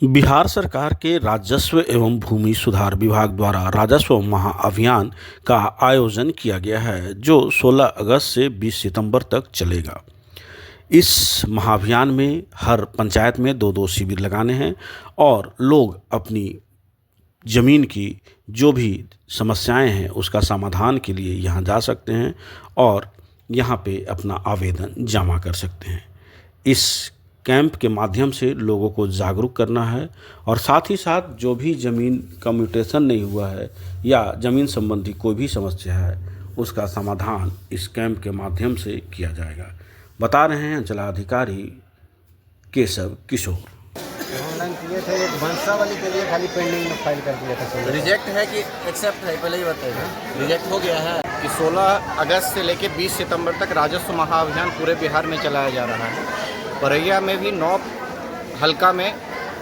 बिहार सरकार के राजस्व एवं भूमि सुधार विभाग द्वारा राजस्व महाअभियान का आयोजन किया गया है, जो 16 अगस्त से 20 सितंबर तक चलेगा। इस महाअभियान में हर पंचायत में दो दो शिविर लगाने हैं और लोग अपनी ज़मीन की जो भी समस्याएं हैं उसका समाधान के लिए यहाँ जा सकते हैं और यहाँ पे अपना आवेदन जमा कर सकते हैं। इस कैंप के माध्यम से लोगों को जागरूक करना है और साथ ही साथ जो भी ज़मीन का म्यूटेशन नहीं हुआ है या ज़मीन संबंधी कोई भी समस्या है उसका समाधान इस कैंप के माध्यम से किया जाएगा, बता रहे हैं अंचलाधिकारी केशव किशोर। ऑनलाइन किए थे, एक वंशावली के लिए खाली पेंडिंग में फाइल कर दिया था। रिजेक्ट है कि एक्सेप्ट है, पहले ही बताइए। रिजेक्ट हो गया है कि 16 अगस्त से लेकर 20 सितंबर तक राजस्व महाअभियान पूरे बिहार में चलाया जा रहा है। बरैया में भी 9 हल्का में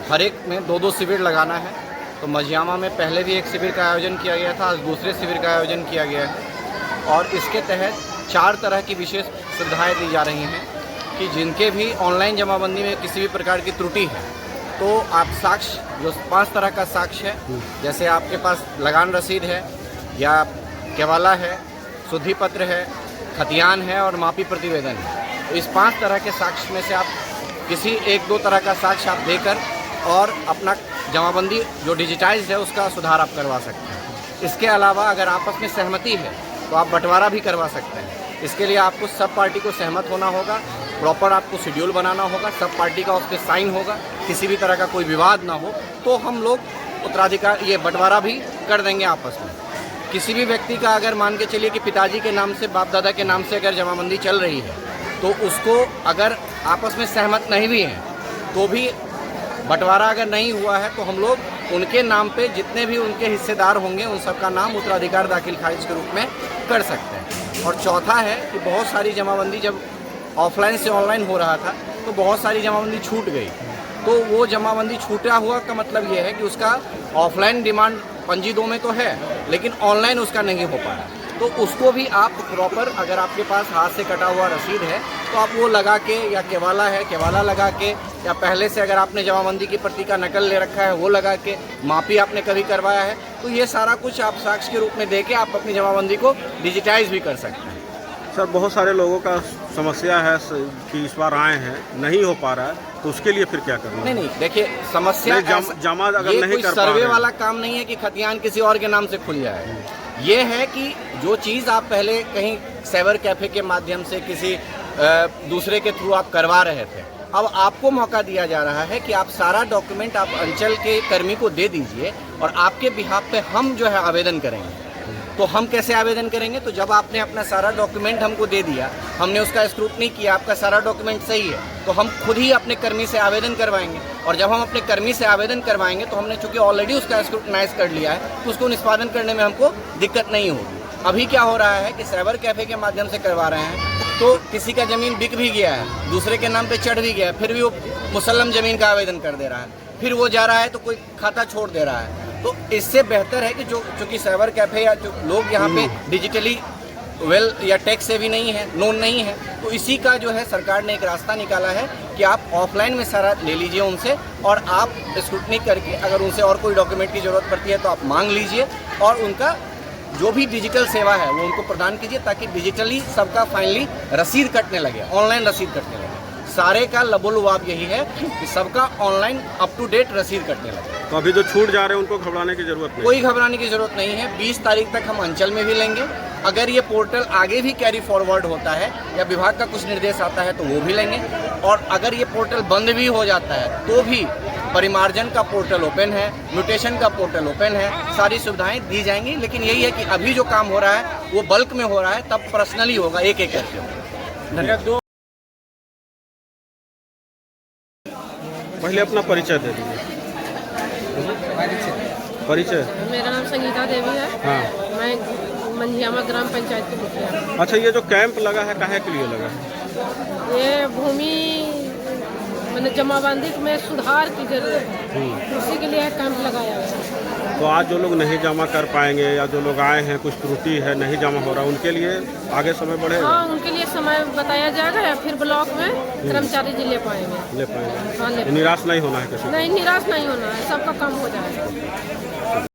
हर एक में दो दो शिविर लगाना है। तो मझियामा में पहले भी एक शिविर का आयोजन किया गया था, आज दूसरे शिविर का आयोजन किया गया है और इसके तहत 4 तरह की विशेष सुविधाएं दी जा रही हैं कि जिनके भी ऑनलाइन जमाबंदी में किसी भी प्रकार की त्रुटि है तो आप साक्ष्य, जो 5 तरह का साक्ष्य है, जैसे आपके पास लगान रसीद है या केवाला है, शुद्धि पत्र है, खतियान है और मापी प्रतिवेदन है। तो इस 5 तरह के साक्ष्य में से आप किसी 1-2 तरह का साक्ष्य आप देकर और अपना जमाबंदी जो डिजिटाइज है उसका सुधार आप करवा सकते हैं। इसके अलावा अगर आपस में सहमति है तो आप बंटवारा भी करवा सकते हैं। इसके लिए आपको सब पार्टी को सहमत होना होगा, प्रॉपर आपको शेड्यूल बनाना होगा, सब पार्टी का उस पर साइन होगा, किसी भी तरह का कोई विवाद ना हो तो हम लोग उत्तराधिकार ये बंटवारा भी कर देंगे आपस में। किसी भी व्यक्ति का अगर मान के चलिए कि पिताजी के नाम से, बाप दादा के नाम से अगर जमाबंदी चल रही है तो उसको अगर आपस में सहमत नहीं भी हैं तो भी बंटवारा अगर नहीं हुआ है तो हम लोग उनके नाम पे जितने भी उनके हिस्सेदार होंगे उन सबका नाम उत्तराधिकार दाखिल खारिज के रूप में कर सकते हैं। और चौथा है कि बहुत सारी जमाबंदी जब ऑफलाइन से ऑनलाइन हो रहा था तो बहुत सारी जमाबंदी छूट गई। तो वो जमाबंदी छूटा हुआ का मतलब ये है कि उसका ऑफलाइन डिमांड पंजी 2 में तो है लेकिन ऑनलाइन उसका नहीं हो पा रहा, तो उसको भी आप प्रॉपर, अगर आपके पास हाथ से कटा हुआ रसीद है तो आप वो लगा के, या केवाला है केवाला लगा के, या पहले से अगर आपने जमाबंदी की प्रति का नकल ले रखा है वो लगा के, मापी आपने कभी करवाया है तो ये सारा कुछ आप साक्ष्य के रूप में दे के आप अपनी जमाबंदी को डिजिटाइज भी कर सकते हैं। सर, बहुत सारे लोगों का समस्या है कि इस बार आए हैं नहीं हो पा रहा है तो उसके लिए फिर क्या करना? नहीं, देखिए समस्या जमा अगर ये नहीं कोई कर सर्वे वाला काम नहीं है कि खतियान किसी और के नाम से खुल जाए। ये है कि जो चीज़ आप पहले कहीं साइबर कैफे के माध्यम से किसी दूसरे के थ्रू आप करवा रहे थे, अब आपको मौका दिया जा रहा है कि आप सारा डॉक्यूमेंट आप अंचल के कर्मी को दे दीजिए और आपके बिहाफ पे हम जो है आवेदन करेंगे। तो हम कैसे आवेदन करेंगे? तो जब आपने अपना सारा डॉक्यूमेंट हमको दे दिया, हमने उसका स्क्रूटनी किया, आपका सारा डॉक्यूमेंट सही है, तो हम खुद ही अपने कर्मी से आवेदन करवाएंगे और जब हम अपने कर्मी से आवेदन करवाएंगे तो हमने चूंकि ऑलरेडी उसका स्क्रूटनाइज कर लिया है तो उसको निष्पादन करने में हमको दिक्कत नहीं होगी। अभी क्या हो रहा है कि साइबर कैफे के माध्यम से करवा रहे हैं तो किसी का ज़मीन बिक भी गया है, दूसरे के नाम पर चढ़ भी गया है, फिर भी वो मुसल्लम ज़मीन का आवेदन कर दे रहा है, फिर वो जा रहा है तो कोई खाता छोड़ दे रहा है। तो इससे बेहतर है कि जो चूँकि साइबर कैफ़े या जो लोग यहाँ पे डिजिटली वेल या टैक्स से भी नहीं है, नोन नहीं है, तो इसी का जो है सरकार ने एक रास्ता निकाला है कि आप ऑफलाइन में सारा ले लीजिए उनसे और आप स्क्रूटनी करके अगर उनसे और कोई डॉक्यूमेंट की ज़रूरत पड़ती है तो आप मांग लीजिए और उनका जो भी डिजिटल सेवा है वो उनको प्रदान कीजिए ताकि डिजिटली सबका फाइनली रसीद कटने लगे, ऑनलाइन रसीद कटने लगे। सारे का लबोलुबाब यही है कि सबका ऑनलाइन अप टू डेट रसीद कटने लगे। तो अभी जो छूट जा रहे हैं उनको घबराने की जरूरत नहीं? कोई घबराने की जरूरत नहीं है। 20 तारीख तक हम अंचल में भी लेंगे, अगर ये पोर्टल आगे भी कैरी फॉरवर्ड होता है या विभाग का कुछ निर्देश आता है तो वो भी लेंगे और अगर ये पोर्टल बंद भी हो जाता है तो भी परिमार्जन का पोर्टल ओपन है, म्यूटेशन का पोर्टल ओपन है, सारी सुविधाएं दी जाएंगी। लेकिन यही है कि अभी जो काम हो रहा है वो बल्क में हो रहा है, तब पर्सनली होगा, एक एक करके। धन्यवाद। पहले अपना परिचय दे दीजिए। परिचय? मेरा नाम संगीता देवी है। हाँ। मैं मंझियामा ग्राम पंचायत की मुखिया। अच्छा, ये जो कैंप लगा है काहे के लिए लगा है? ये भूमि मैंने जमाबंदी में सुधार की जरूरत है, उसी के लिए कैंप लगाया है। तो आज जो लोग नहीं जमा कर पाएंगे या जो लोग आए हैं कुछ त्रुटि है नहीं जमा हो रहा, उनके लिए आगे समय बढ़ेगा? हाँ, उनके लिए समय बताया जाएगा या फिर ब्लॉक में कर्मचारी जी ले पाएंगे। ले पाएंगे। हाँ, ले निराश नहीं होना है किसी को? नहीं, निराश नहीं होना है, सबका काम हो जाएगा।